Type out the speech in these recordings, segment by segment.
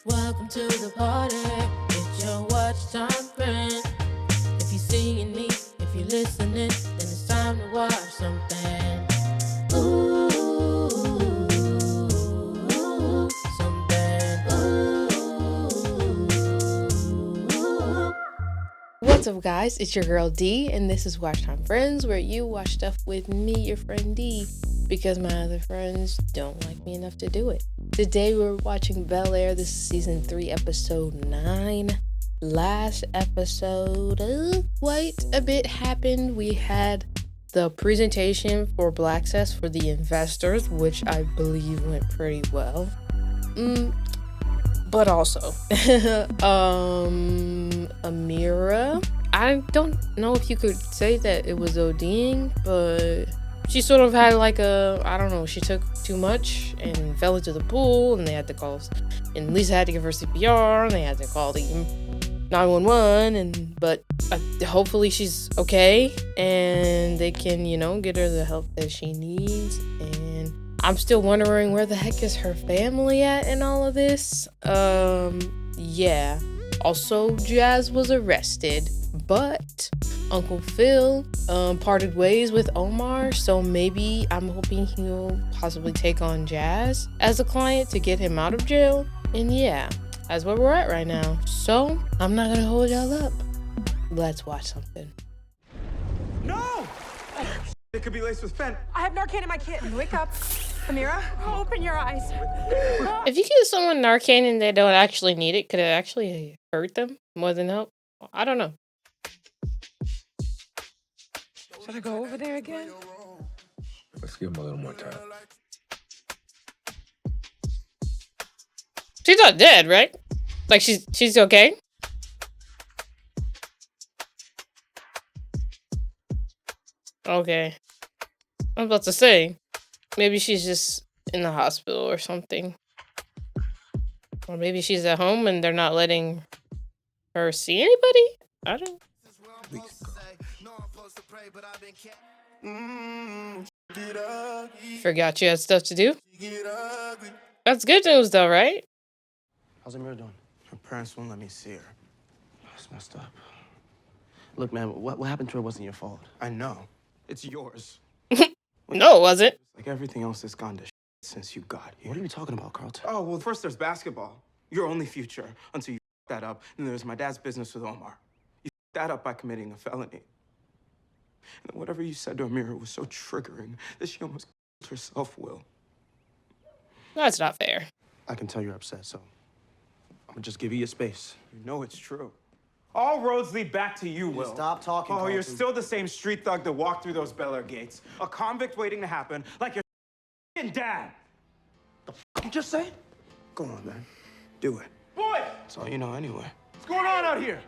Welcome to the party. It's your watch time friend. If you're seeing me, if you're listening, then it's time to watch something. Ooh, something. Ooh. What's up, guys? It's your girl D, and this is Watch Time Friends, where you watch stuff with me, your friend D, because my other friends don't like me enough to do it. Today we're watching Bel-Air. This is season 3, episode 9. Last episode, quite a bit happened. We had the presentation for Black Access for the investors, which I believe went pretty well. But also, Amira, I don't know if you could say that it was ODing, but she sort of had like she took too much and fell into the pool, and they had to call, and Lisa had to give her CPR, and they had to call the 911, but hopefully she's okay, and they can, get her the help that she needs. And I'm still wondering where the heck is her family at in all of this. Yeah. Also, Jazz was arrested, but Uncle Phil parted ways with Omar, so maybe I'm hoping he'll possibly take on Jazz as a client to get him out of jail. And yeah, that's where we're at right now. So I'm not gonna hold y'all up. Let's watch something. No! It could be laced with fent. I have Narcan in my kit. Wake up. Amira, open your eyes. If you give someone Narcan and they don't actually need it, could it actually hurt them more than help? I don't know. Should I go over there again? Let's give him a little more time. She's not dead, right? Like she's okay? Okay. I was about to say, maybe she's just in the hospital or something. Or maybe she's at home and they're not letting her see anybody? I don't know. Forgot you had stuff to do? That's good news though, right? How's Amira doing? Her parents won't let me see her. It's messed up. Look, man, what happened to her wasn't your fault. I know. It's yours. No, it wasn't. Like everything else that's gone to since you got here. What are you talking about, Carlton? Oh, well, first there's basketball. Your only future until you that up. And there's my dad's business with Omar. You that up by committing a felony. And whatever you said to Amira was so triggering that she almost killed herself, Will. That's not fair. I can tell you're upset, so I'm gonna just give you your space. You know it's true. All roads lead back to you, Will. Stop talking, Oh, you're Carlton. still the same street thug that walked through those Bel-Air gates. A convict waiting to happen, like your dad. You just say? Go on, man. Do it. Boy! That's all you know anyway. What's going on out here?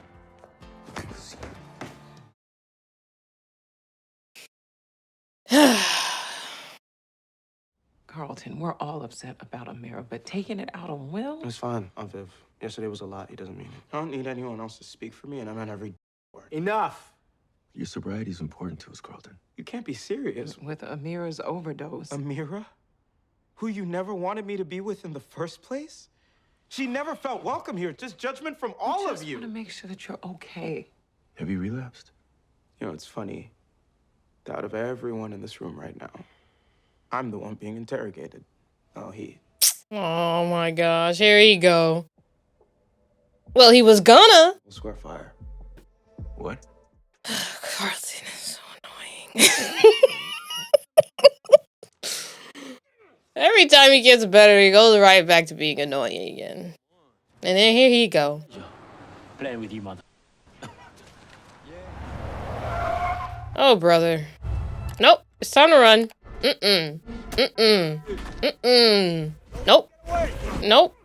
Carlton, we're all upset about Amira, but taking it out on Will? It's fine, Aunt Viv. Yesterday was a lot. He doesn't mean it. I don't need anyone else to speak for me, and I meant every word. Enough! Your sobriety is important to us, Carlton. You can't be serious. With Amira's overdose. Amira? Who you never wanted me to be with in the first place? She never felt welcome here. Just judgment from all of you. I just want to make sure that you're okay. Have you relapsed? You know, it's funny. That out of everyone in this room right now, I'm the one being interrogated. Oh, he. Oh my gosh, here you go. Well, he was gonna. Square fire. What? Carlton is so annoying. Every time he gets better, he goes right back to being annoying again. And then here he go. Playing with you, mother. Oh, brother. Nope, it's time to run. Nope. Nope.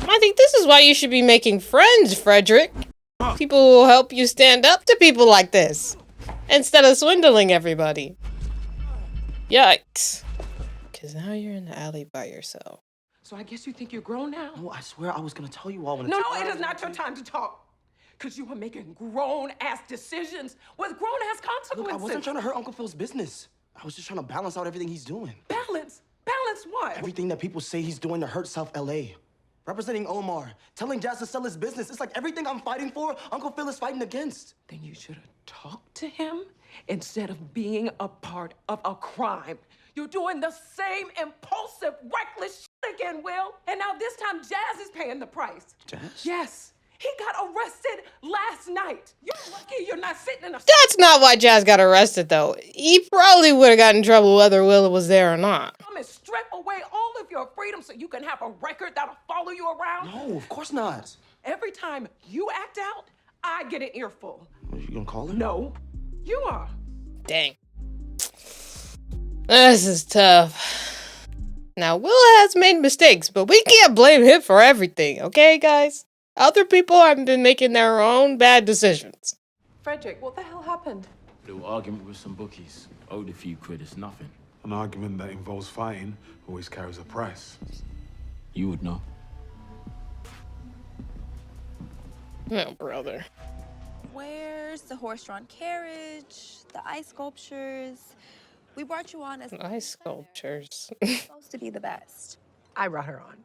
I think this is why you should be making friends, Frederick. People who will help you stand up to people like this, instead of swindling everybody. Yikes. Because now you're in the alley by yourself. So I guess you think you're grown now? No, I swear I was gonna tell you all when No, it is not your time to talk. Because you were making grown-ass decisions with grown-ass consequences. Look, I wasn't trying to hurt Uncle Phil's business. I was just trying to balance out everything he's doing. Balance? Balance on? Everything that people say he's doing to hurt South LA. Representing Omar, telling Jazz to sell his business. It's like everything I'm fighting for, Uncle Phil is fighting against. Then you should have talked to him instead of being a part of a crime. You're doing the same impulsive, reckless shit again, Will. And now this time, Jazz is paying the price. Jazz? Yes. He got arrested last night. You're lucky you're not sitting in a... That's not why Jazz got arrested, though. He probably would have gotten in trouble whether Willa was there or not. Come and strip away all of your freedom so you can have a record that'll follow you around. No, of course not. Every time you act out, I get an earful. Are you gonna call her? No, you are. Dang. This is tough. Now, Willa has made mistakes, but we can't blame him for everything, okay, guys? Other people have been making their own bad decisions. Frederick, what the hell happened? Little argument with some bookies. Owed a few quid, it's nothing. An argument that involves fighting always carries a price. You would know. Oh, brother. Where's the horse-drawn carriage, the ice sculptures? We brought you on as Ice sculptures. supposed to be the best. I brought her on,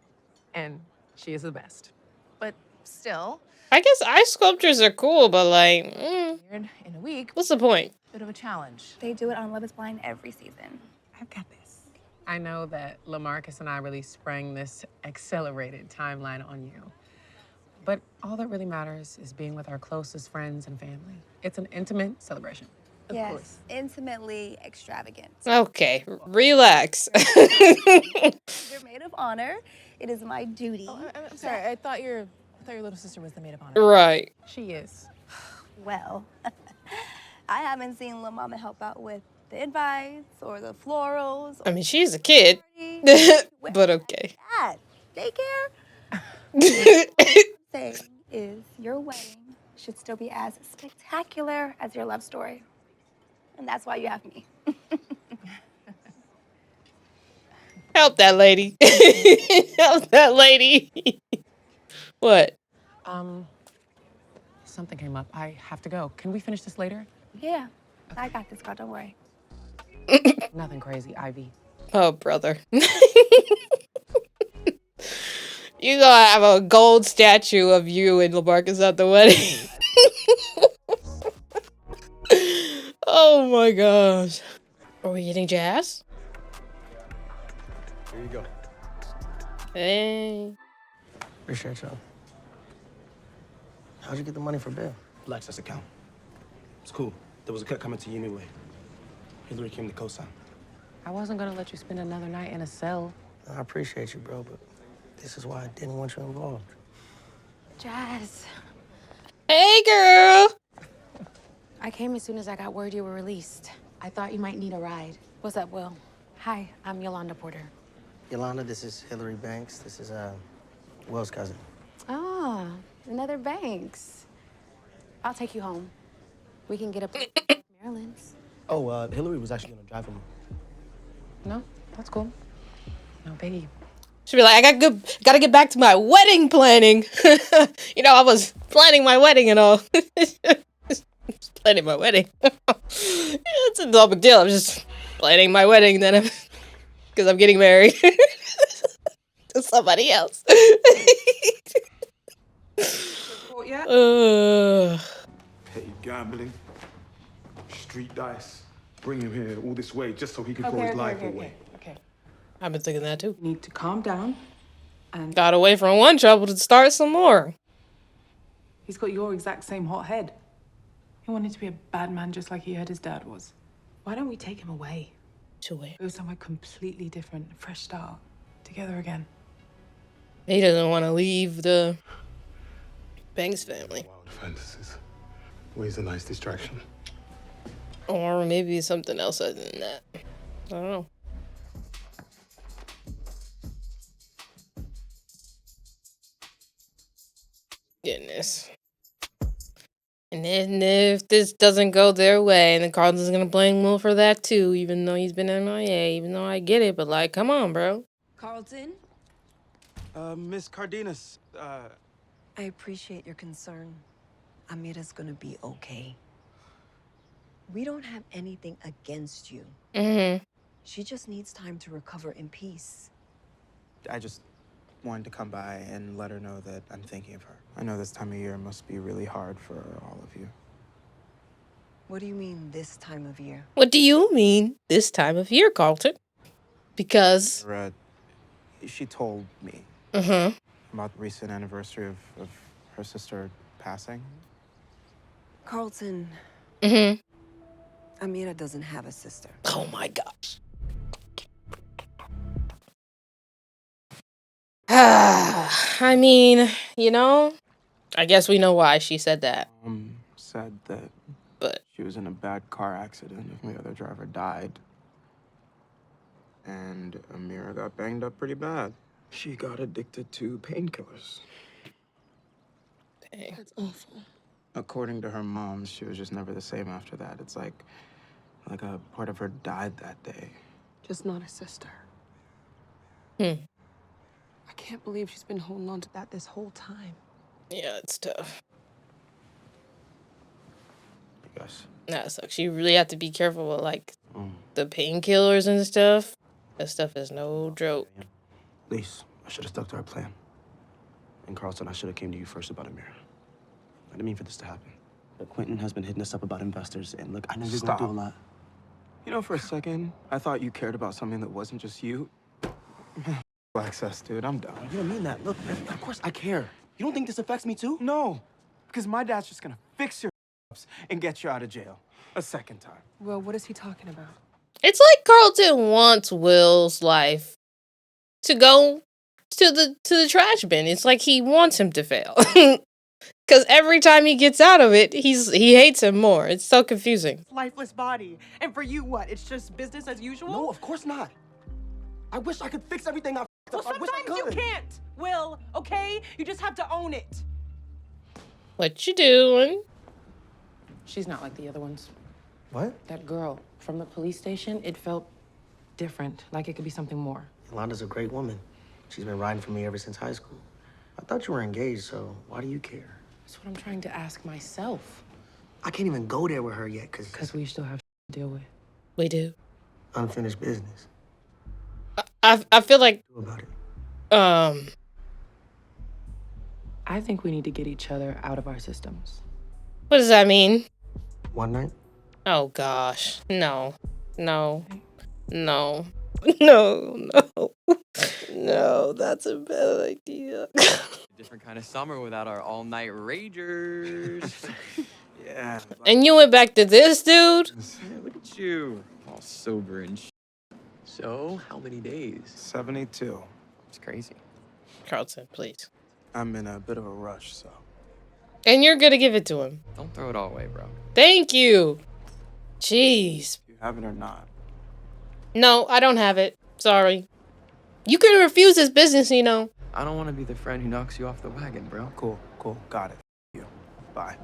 and she is the best. But still, I guess ice sculptures are cool, but like, In a week, what's the point? bit of a challenge. they do it on Love is Blind every season. I've got this. I know that LaMarcus and I really sprang this accelerated timeline on you. But all that really matters is being with our closest friends and family. It's an intimate celebration. Yes, course. intimately extravagant. Okay, relax. You're maid of honor. It is my duty. I'm sorry, I thought your little sister was the maid of honor. Right. She is. Well, I haven't seen Lil Mama help out with the invites or the florals. I mean, she's a kid, but okay. That daycare. Saying is your wedding should still be as spectacular as your love story. And that's why you have me. Help that lady. Help that lady. What? Something came up. I have to go. Can we finish this later? Yeah, I got this, girl. Don't worry. Nothing crazy, Ivy. Oh, brother. You gonna have a gold statue of you and LaMarcus at the wedding. Oh my gosh. Are we getting Jazz? Here you go. Hey. Appreciate y'all. How'd you get the money for Bill? Lexus account. It's cool. There was a cut coming to you anyway. Hillary came to co-sign. I wasn't gonna let you spend another night in a cell. I appreciate you, bro, but this is why I didn't want you involved. Jazz, Hey, girl. I came as soon as I got word you were released. I thought you might need a ride. What's up, Will? Hi, I'm Yolanda Porter. Yolanda, this is Hillary Banks. This is Will's cousin. Ah, another Banks. I'll take you home. We can get up to Maryland's. Oh, Hillary was actually gonna drive him. No, that's cool. No biggie. She'll be like, gotta get back to my wedding planning. You know, I was planning my wedding and all. Planning my wedding. It's no big deal. I'm just planning my wedding then because I'm getting married to somebody else. Petty gambling, street dice, bring him here all this way just so he could throw his life away. Okay. I've been thinking that too. You need to calm down. And Got away from one trouble to start some more. He's got your exact same hot head. He wanted to be a bad man just like he heard his dad was. Why don't we take him away? To where? Go somewhere completely different, a fresh start, together again. He doesn't want to leave the Banks family. Wild fantasies. Always a nice distraction. Or maybe something else other than that. I don't know. Goodness. And then if this doesn't go their way, and then Carlton's gonna blame Will for that too, even though he's been MIA, even though I get it, but like, come on, bro. Carlton, Miss Cardenas, I appreciate your concern. Amira's gonna be okay. We don't have anything against you. Mm-hmm. She just needs time to recover in peace. I just wanted to come by and let her know that I'm thinking of her. I know this time of year must be really hard for all of you. What do you mean this time of year? What do you mean this time of year, Carlton? Because She told me about the recent anniversary of her sister passing. Carlton. Amira doesn't have a sister. Oh my gosh. I mean, you know, I guess we know why she said that. Said that but she was in a bad car accident and the other driver died. And Amira got banged up pretty bad. She got addicted to painkillers. Dang. That's awful. According to her mom, she was just never the same after that. It's like a part of her died that day. Just not a sister. I can't believe she's been holding on to that this whole time. Yeah, it's tough. Yes. That sucks. You really have to be careful with like the painkillers and stuff. That stuff is no joke. Lise, I should have stuck to our plan. And Carlton, I should have came to you first about Amira. I didn't mean for this to happen. But Quentin has been hitting us up about investors, and look, I know you're going to do a lot. You know, for a second, I thought you cared about something that wasn't just you. Access, dude, I'm done. You don't mean that. Look, man, of course I care. You don't think this affects me too? No, because my dad's just gonna fix your and get you out of jail a second time. Well, what is he talking about? It's like Carlton wants Will's life to go to the trash bin. It's like he wants him to fail. Because every time he gets out of it, he hates him more. It's so confusing. Lifeless body. And for you, what? It's just business as usual? No, of course not. I wish I could fix everything I f***ed Well, up. I wish I sometimes you could. can't, Will, okay? You just have to own it. What you doing? She's not like the other ones. What? That girl from the police station, it felt different, like it could be something more. Yolanda's a great woman. She's been riding for me ever since high school. I thought you were engaged, so why do you care? That's what I'm trying to ask myself. I can't even go there with her yet, Because we still have to deal with. We do. Unfinished business. I feel like Do about it. I think we need to get each other out of our systems. What does that mean? One night? Oh gosh. No. No. No. No. No. No, that's a bad idea. Different kind of summer without our all-night ragers. Yeah. And you went back to this, dude? Yeah, look at you. All sober and So, how many days? 72. It's crazy. Carlton, please. I'm in a bit of a rush, so. And you're gonna give it to him. Don't throw it all away, bro. Thank you. Jeez. You have it or not? No, I don't have it. Sorry. You can refuse his business, you know. I don't want to be the friend who knocks you off the wagon, bro. Cool. Got it. You. Bye.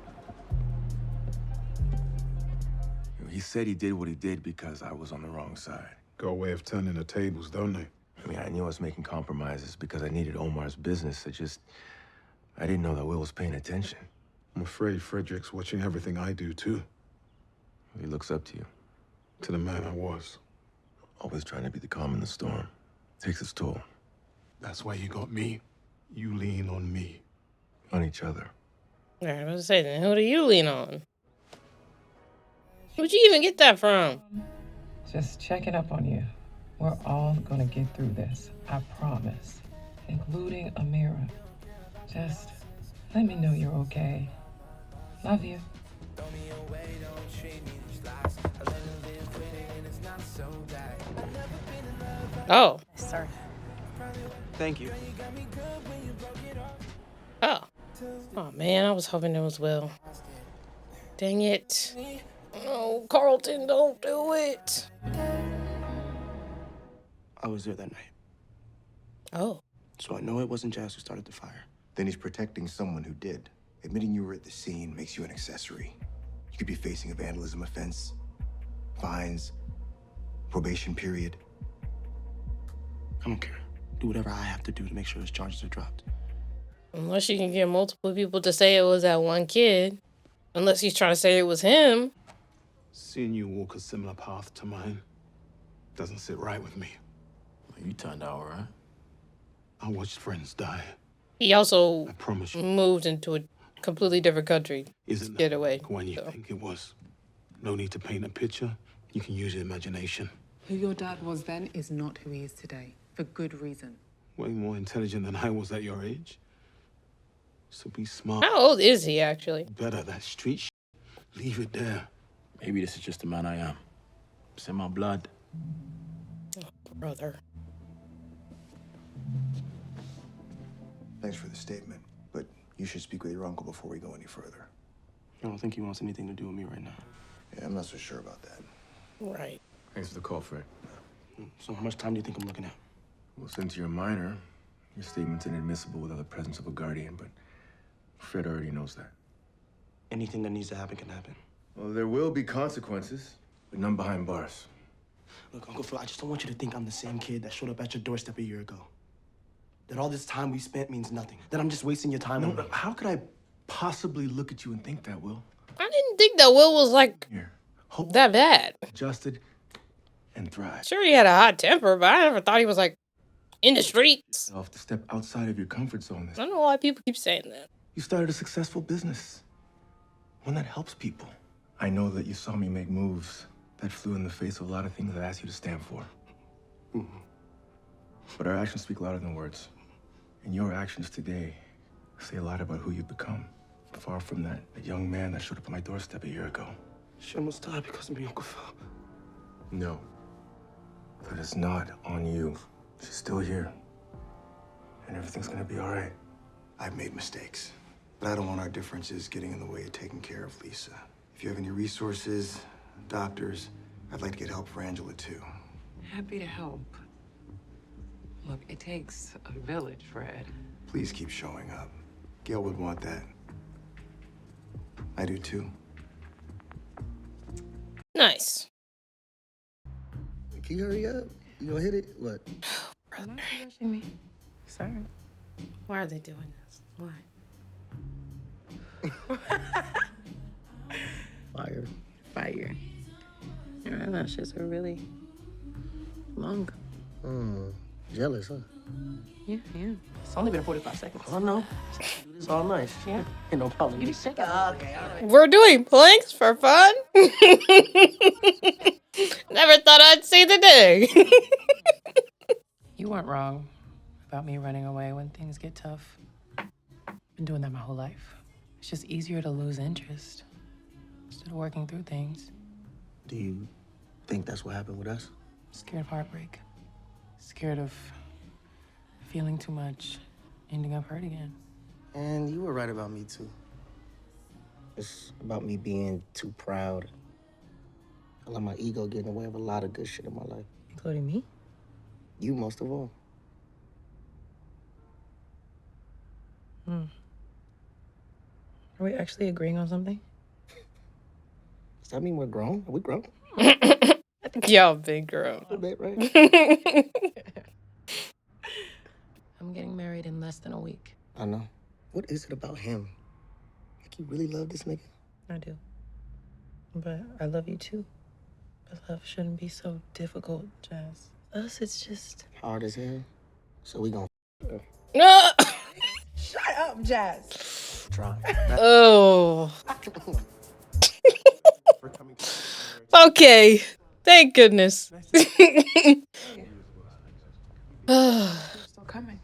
He said he did what he did because I was on the wrong side. Got a way of turning the tables, don't they? I mean, I knew I was making compromises because I needed Omar's business. I didn't know that Will was paying attention. I'm afraid Frederick's watching everything I do, too. He looks up to you. To the man I was. Always trying to be the calm in the storm. Takes its toll. That's why you got me. You lean on me. On each other. I was saying, then who do you lean on? Where'd you even get that from? Just checking up on you. We're all gonna get through this. I promise. Including Amira. Just let me know you're okay. Love you. Oh. Sorry. Thank you. Oh. Oh, man, I was hoping it was Will. Dang it. Oh, Carlton, don't do it. I was there that night. Oh. So I know it wasn't Jazz who started the fire. Then he's protecting someone who did. Admitting you were at the scene makes you an accessory. You could be facing a vandalism offense, fines, probation period. I don't care. Do whatever I have to do to make sure his charges are dropped. Unless you can get multiple people to say it was that one kid. Unless he's trying to say it was him. Seeing you walk a similar path to mine doesn't sit right with me. You turned out all right. I watched friends die. He also promise you. moved into a completely different country to get away. When you think it was. No need to paint a picture. You can use your imagination. Who your dad was then is not who he is today, for good reason. Way more intelligent than I was at your age. So be smart. How old is he actually? Better that street shit. Leave it there. Maybe this is just the man I am. It's in my blood. Oh, brother. Thanks for the statement, but you should speak with your uncle before we go any further. I don't think he wants anything to do with me right now. Yeah, I'm not so sure about that. Right. Thanks for the call, Fred. So how much time do you think I'm looking at? Well, since you're a minor, your statement's inadmissible without the presence of a guardian, but Fred already knows that. Anything that needs to happen can happen. Well, there will be consequences, but none behind bars. Look, Uncle Phil, I just don't want you to think I'm the same kid that showed up at your doorstep a year ago. That all this time we spent means nothing. That I'm just wasting your time on me. How could I possibly look at you and think that, Will? I didn't think that Will was like that bad. Adjusted and thrive. Sure, he had a hot temper, but I never thought he was like in the streets. You have to step outside of your comfort zone. I don't know why people keep saying that. You started a successful business, one that helps people. I know that you saw me make moves that flew in the face of a lot of things I asked you to stand for. But our actions speak louder than words. And your actions today say a lot about who you've become. Far from that young man that showed up at my doorstep a year ago. She almost died because of me, Uncle Phil. No. That is not on you. She's still here. And everything's gonna be all right. I've made mistakes, but I don't want our differences getting in the way of taking care of Lisa. If you have any resources, doctors, I'd like to get help for Angela too. Happy to help. Look, it takes a village, Fred. Please keep showing up. Gail would want that. I do too. Nice. Can you hurry up? You gonna hit it? What? Brother. Not rushing me. Sorry. Why are they doing this? Why? Fire. Fire. Your eyelashes are really long. Jealous, huh? Yeah, yeah. It's only been 45 seconds. I know. Do this all night. Yeah. Ain't no problem. You shake it. Okay, all right. We're doing planks for fun? Never thought I'd see the day. You weren't wrong about me running away when things get tough. Been doing that my whole life. It's just easier to lose interest instead of working through things. Do you think that's what happened with us? Scared of heartbreak. Scared of feeling too much, ending up hurt again. And you were right about me, too. It's about me being too proud. I let my ego get in the way of a lot of good shit in my life. Including me? You most of all. Are we actually agreeing on something? Does that mean we're grown? Are we grown? Y'all big girl. A bit, right? I'm getting married in less than a week. I know. What is it about him? Like, you really love this nigga? I do. But I love you too. But love shouldn't be so difficult, Jazz. Us, it's just Hard as hell. So we gon' No. Shut up, Jazz. try. Oh. Okay. Thank goodness. still coming.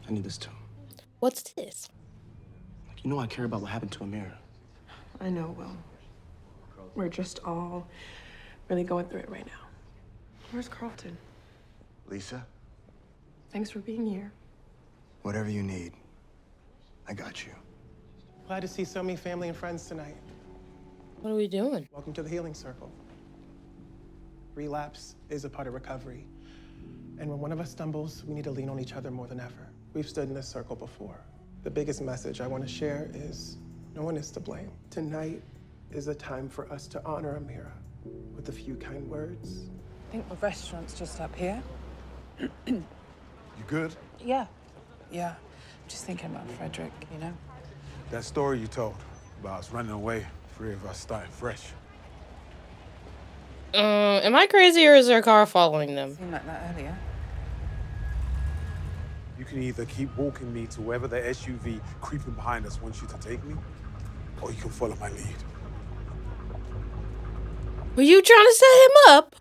I need this too. What's this? You know I care about what happened to Amira. I know, Will. We're just all really going through it right now. Where's Carlton? Lisa, Thanks for being here. whatever you need, I got you. Glad to see so many family and friends tonight. What are we doing? Welcome to the Healing Circle. Relapse is a part of recovery. And when one of us stumbles, we need to lean on each other more than ever. We've stood in this circle before. The biggest message I want to share is no one is to blame. Tonight is a time for us to honor Amira with a few kind words. I think the restaurant's just up here. You good? Yeah. Yeah. I'm just thinking about Frederick, you know? That story you told about us running away, three of us starting fresh. Am I crazy or is there a car following them? Seemed like that earlier. You can either keep walking me to wherever the SUV creeping behind us wants you to take me, or you can follow my lead. Were you trying to set him up?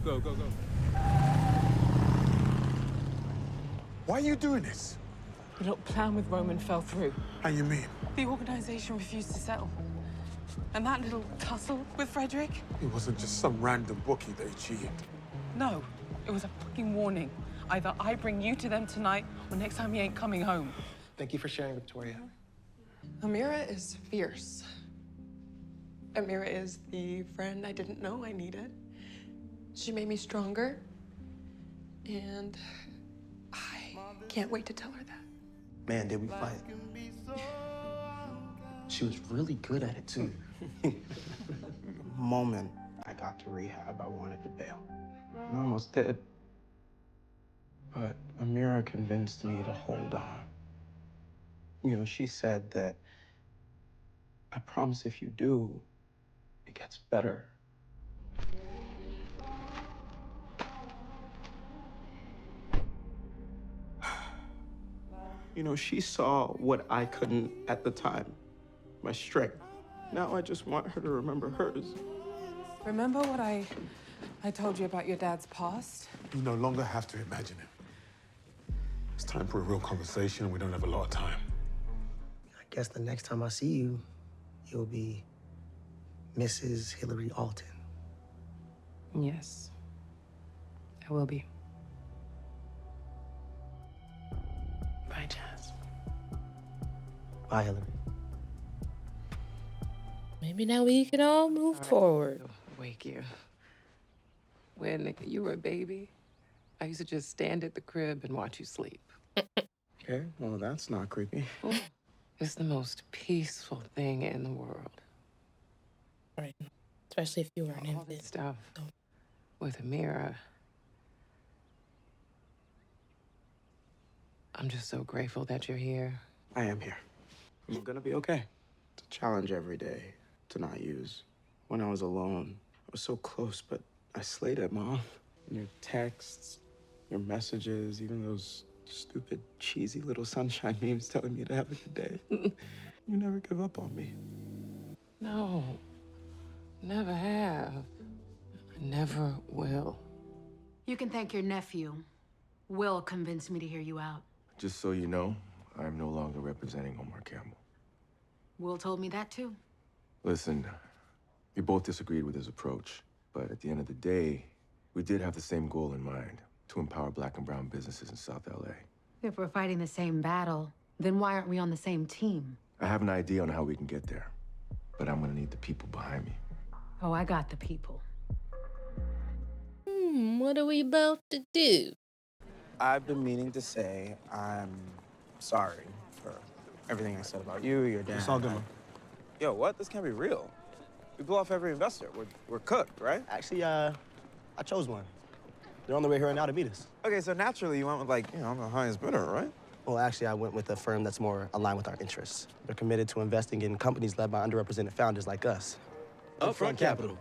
Go, go, go. Why are you doing this? The little plan with Roman fell through. How you mean? The organization refused to settle. And that little tussle with Frederick? It wasn't just some random bookie they cheated. No, it was a fucking warning. Either I bring you to them tonight, or next time he ain't coming home. Thank you for sharing, Victoria. Amira is fierce. Amira is the friend I didn't know I needed. She made me stronger, and I can't wait to tell her that. Man, did we fight? She was really good at it, too. The moment I got to rehab, I wanted to bail. I almost did. But Amira convinced me to hold on. You know, she said that, I promise if you do, it gets better. You know, she saw what I couldn't at the time, my strength. Now I just want her to remember hers. Remember what I told you about your dad's past? You no longer have to imagine it. It's time for a real conversation, and we don't have a lot of time. I guess the next time I see you, you'll be Mrs. Hillary Alton. Yes, I will be. Bye, Jazz. Bye, Hillary. Maybe now we can all move forward. Wake you. When you were a baby, I used to just stand at the crib and watch you sleep. Okay, well, that's not creepy. It's the most peaceful thing in the world. Right. Especially if you were an All infant. this stuff with Amira. I'm just so grateful that you're here. I am here. I'm gonna be okay. It's a challenge every day to not use. When I was alone, I was so close, but I slayed it, Mom. Your texts, your messages, even those stupid, cheesy little sunshine memes telling me to have a good day. You never give up on me. No, never have. Never will. You can thank your nephew. Will convinced me to hear you out. Just so you know, I'm no longer representing Omar Campbell. Will told me that too. Listen, we both disagreed with his approach, but at the end of the day, we did have the same goal in mind, to empower Black and brown businesses in South LA. If we're fighting the same battle, then why aren't we on the same team? I have an idea on how we can get there, but I'm gonna need the people behind me. Oh, I got the people. What are we about to do? I've been meaning to say I'm sorry for everything I said about you, your dad. It's all good, man. Yo, what? This can't be real. We blow off every investor. We're cooked, right? Actually, I chose one. They're on their way here right now to meet us. Okay, so naturally you went with, like, I'm the highest bidder, right? Well, actually, I went with a firm that's more aligned with our interests. They're committed to investing in companies led by underrepresented founders like us. Upfront Capital.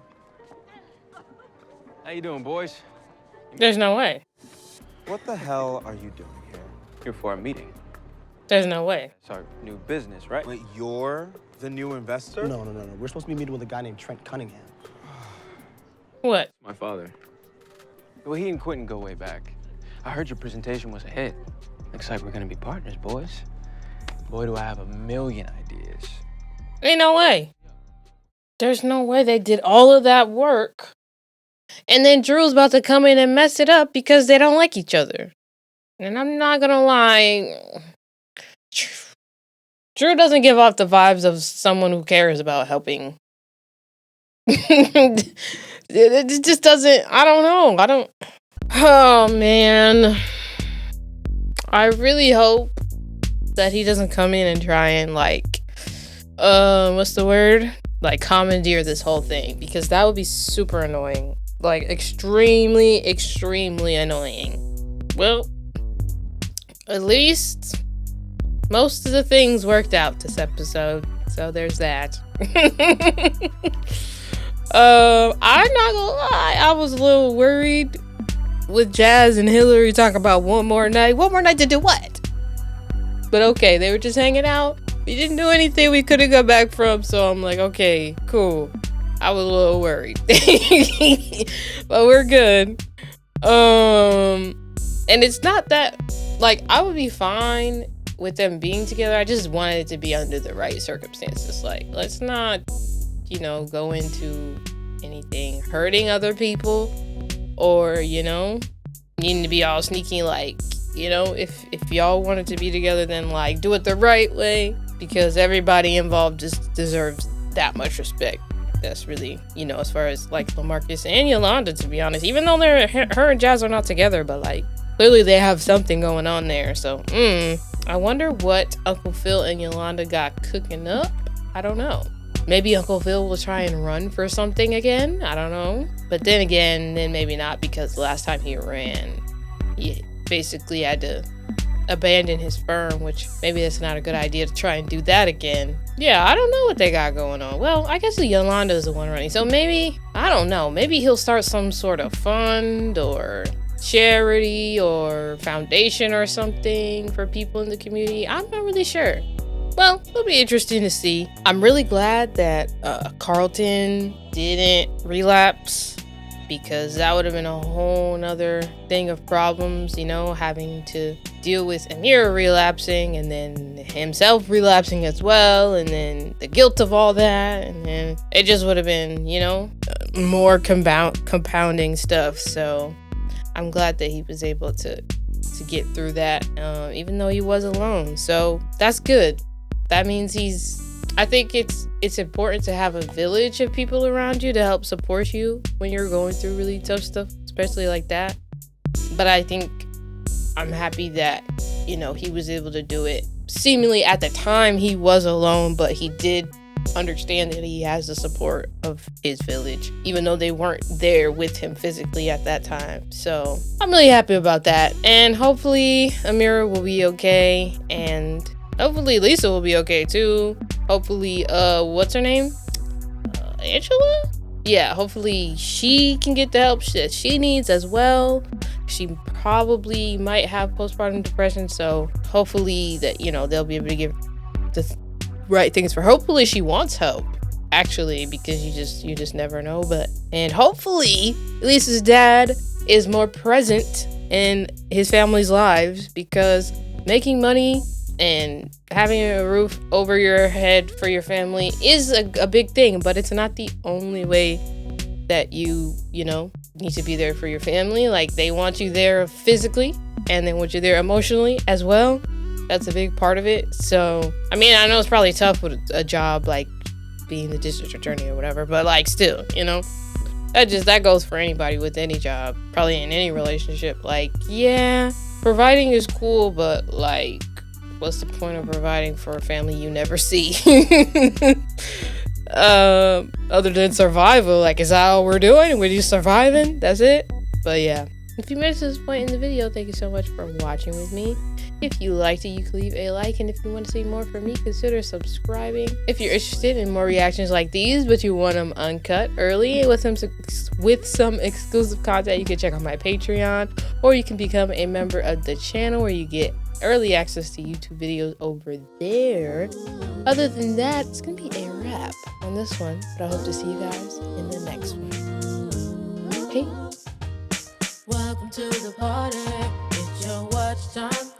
How you doing, boys? There's no way. What the hell are you doing here? Here for a meeting. There's no way. It's our new business, right? Wait, you're the new investor? No. We're supposed to be meeting with a guy named Trent Cunningham. What? My father. Well, he and Quentin go way back. I heard your presentation was a hit. Looks like we're gonna be partners, boys. Boy, do I have a million ideas. Ain't no way. There's no way they did all of that work. And then Drew's about to come in and mess it up because they don't like each other. And I'm not gonna lie. Drew doesn't give off the vibes of someone who cares about helping. It just doesn't. I don't know. Oh, man. I really hope that he doesn't come in and try and, like, what's the word? Like, commandeer this whole thing. Because that would be super annoying. Like, extremely, extremely annoying. Well, at least most of the things worked out this episode. So there's that. I'm not gonna lie. I was a little worried with Jazz and Hillary talking about one more night. One more night to do what? But okay, they were just hanging out. We didn't do anything we could have got back from, so I'm like, okay, cool. I was a little worried. But we're good. And it's not that, like, I would be fine with them being together. I just wanted it to be under the right circumstances. Like, let's not, you know, go into anything hurting other people, or, you know, needing to be all sneaky. Like, you know, if y'all wanted to be together, then like do it the right way, because everybody involved just deserves that much respect. That's really, you know, as far as like LaMarcus and Yolanda, to be honest, even though her and Jazz are not together, but like clearly they have something going on there. So I wonder what Uncle Phil and Yolanda got cooking up. I don't know. Maybe Uncle Phil will try and run for something again. I don't know. But then again, then maybe not, because the last time he ran, he basically had to abandon his firm, which maybe that's not a good idea to try and do that again. Yeah, I don't know what they got going on. Well, I guess Yolanda is the one running. So maybe, I don't know, maybe he'll start some sort of fund or charity or foundation or something for people in the community. I'm not really sure. Well, it'll be interesting to see. I'm really glad that Carlton didn't relapse, because that would have been a whole nother thing of problems, you know, having to deal with Amira relapsing and then himself relapsing as well, and then the guilt of all that, and then it just would have been, you know, more compounding stuff. So I'm glad that he was able to get through that, even though he was alone. So that's good. That means I think it's important to have a village of people around you to help support you when you're going through really tough stuff, especially like that. But I think I'm happy that, you know, he was able to do it. Seemingly at the time he was alone, but he did understand that he has the support of his village, even though they weren't there with him physically at that time. So I'm really happy about that. And hopefully Amira will be okay, and hopefully Lisa will be okay too. Hopefully, what's her name? Angela? Yeah, hopefully she can get the help that she needs as well. She probably might have postpartum depression, so hopefully that, you know, they'll be able to give the right things for her. Hopefully she wants help, actually, because you just never know. And hopefully Lisa's dad is more present in his family's lives, because making money and having a roof over your head for your family is a big thing, but it's not the only way that you know, need to be there for your family. Like, they want you there physically, and they want you there emotionally as well. That's a big part of it. So, I mean, I know it's probably tough with a job like being the district attorney or whatever, but like, still, you know, that goes for anybody with any job, probably in any relationship. Like, yeah, providing is cool, but like, what's the point of providing for a family you never see? Other than survival. Like, is that all we're doing? We're just surviving? That's it? But yeah, if you made it to this point in the video, thank you so much for watching with me. If you liked it, you can leave a like, and if you want to see more from me, consider subscribing. If you're interested in more reactions like these, but you want them uncut early with some exclusive content, you can check out my Patreon, or you can become a member of the channel where you get early access to YouTube videos over there. Other than that, it's gonna be a wrap on this one, but I hope to see you guys in the next one. Peace. Welcome to the party. It's your watch time.